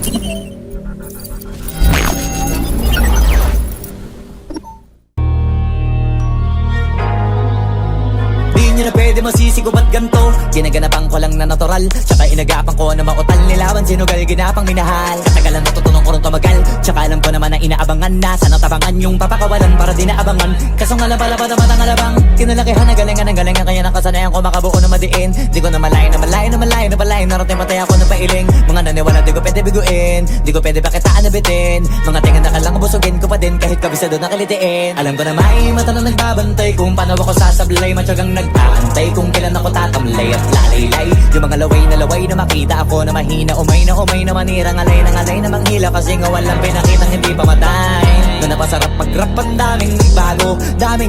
Di nyo na pwede masisigo ba't ganto? Ginaganapan ko lang na natural, tsaka inagapan ko na mautal. Nilawan sinugal, ginapang minahal. Katagalan natutunan ko rin tumagal, tsaka alam ko naman na inaabangan na. Sana tabangan yung papakawalan para di naabangan. Kaso nga labalaban naman ang alabang kinalakihan na galingan ng galingan. Kaya nakasanayan ko makabuo na madiin. Di ko na malayo na malayo na malayo na malayo. Narating patay ako ng pailing. Mga naniwala di ko pwede biguin, di ko pwede pakitaan na bitin. Mga tinga na kalang busugin ko pa din kahit kabisado na kalitiin. Alam ko na may mata na nagbabantay kung paano ako sasablay. Matyagang nag-aantay kung kailan ako tatamlay at lalaylay. Yung mga laway na makita ako na mahina. Umay na manirang alay na manghila. Kasi nga walang pinakitang hindi pamatay. Na napasarap mag-rap ang daming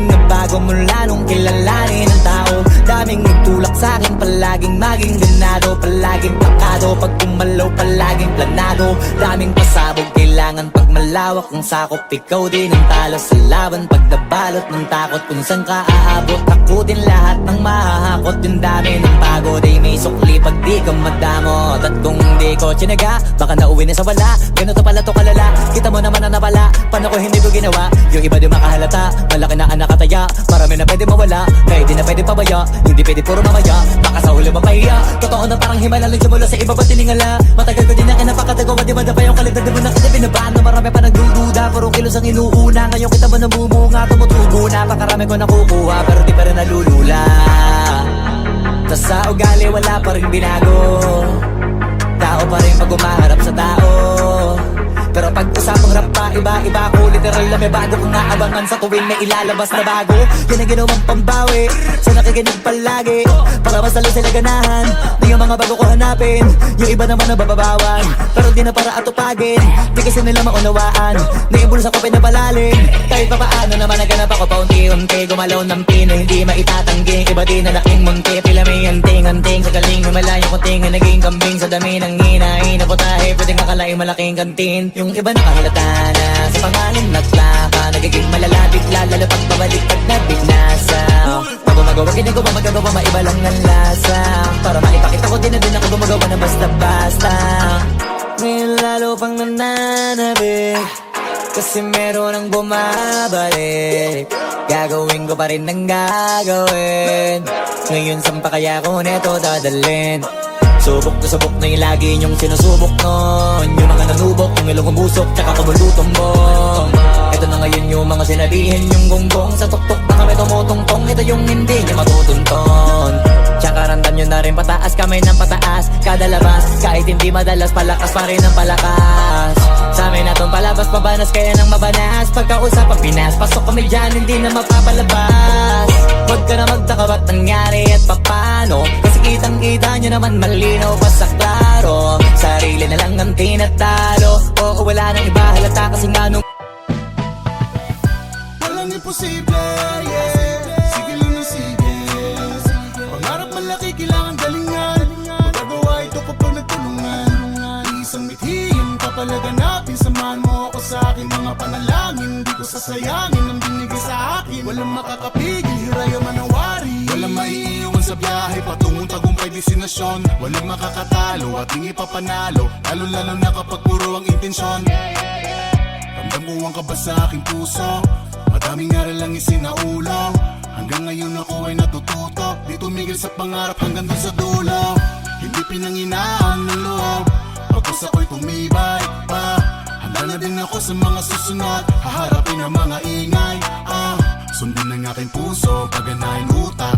nagbago mula nung kilalanin ang tao. Daming nagtulak sa'kin, palaging maging ganado. Palaging plakado, pag kumalaw palaging planado. Daming pasabog, kailangan pag malawak ang sakop. Ikaw din ang talo sa laban, pag nabalot ng takot. Kung saan ka aabot, takutin lahat ng mahahakot. Yung dami ng pagod ay may sukli pag di ka madamot. At kung hindi ko tsinaga, baka nauwi na sa wala. Ganito pala to kalala, kita mo naman na napala. Paano ko hindi ko ginawa, yung iba di makahalata. Malaki na anak kataya, marami na pwede mawala. Kaya di na pwede pabaya, hindi pwede puro mamaya. Baka sa huli mapahiya, totoo na parang himala lang simula sa iba ba tiningala. Matagal ko din na kinapakatagawa, di madapa yung kalidad. Di mo na kita binabaan na marami pa nagdududa. Puro kilos ang inuuna, ngayon kita mo namumunga. Tumutubo na, pakarami ko nakukuha, pero di pa rin nalulula. Tas sa ugali wala pa rin binago, tao pa rin pag umaharap sa tao. Pero pag usapang rap pa, iba-iba ko. Literal na may bago kong naabangan sa tuwing may ilalabas na bago. Yan ang ginawang pambawi sa nakikinig palagi, para mas lalo sila ganahan. Di yung mga bago ko hanapin, yung iba naman nabababawan. Pero di na para atupagin, di kasi nila maunawaan. Naibulsa ko pinapalalim, kahit pa paano naman naganap ako paunti-unti. Gumalaw ng pino, hindi maitatanggi. Iba din na laking munti, pila may anting-anting. Sa galing humalayong kunting, naging kambing. Sa dami ng hinahin na putahe, pwedeng akalaing malaking kantin. Yung iba nakahalata na sa pangalan at plaka, nagiging malala bigla, lalo pag babalik at nabinasa. Pag gumagawa, ginagawa, magagawa, maiba lang ang lasa. Para maipakita ko din na din ako gumagawa na basta-basta. Ngayon lalo pang nananabik, kasi meron ang bumabalik. Gagawin ko pa rin ang gagawin. Ngayon saan pa kaya ko neto dadalhin? Subok na yung lagi niyong sinusubok nun. Yung mga nanubok, yung ilong umusok, tsaka kumulutumbong. Ito na ngayon yung mga sinabihin yung gonggong. Sa tuktok na kami tumutungtong, ito yung hindi niya matutunton. Tsaka randam nyo na rin pataas, kamay ng pataas. Kada labas, kahit hindi madalas, palakas pa rin ang palakas. Sa amin natong palabas, pabanas kaya nang mabanas. Pagkausap ang Pinas, pasok kami dyan, hindi na mapapalabas. Huwag ka na magtaka ba't nangyari at papano, kasi kitang-kita nyo naman malinaw pa sa klaro. Sarili na lang ang tinatalo, oo wala nang iba halata kasi nga nung walang imposible, yeah. Sige lang na sige. Pangarap malaki, kailangan galingan. Magagawa ito kapag nagtulungan. Isang mithiin, papalaganapin. Samahan mo ako sa aking mga panalangin. Di ko sasayangin ang binigay sa akin. Walang makakapigil, hiraya manawari. Walang maiiwan sa biyahe patungong tagumpay destinasyon. Walang makakatalo at hindi papanalo, lalo-lalo na kapag puro ang intensyon. Ramdam ko ang kaba sa aking puso, madaming aral lang isinaulo. Hanggang ngayon ako ay natututo, di tumigil sa pangarap hanggang dun sa dulo. Hindi pinanginaan ng loob, pagkus ako'y tumibay pa. Handa na din ako sa mga susunod, haharapin ang mga ingay. Sundin ang aking puso, paganahin utak.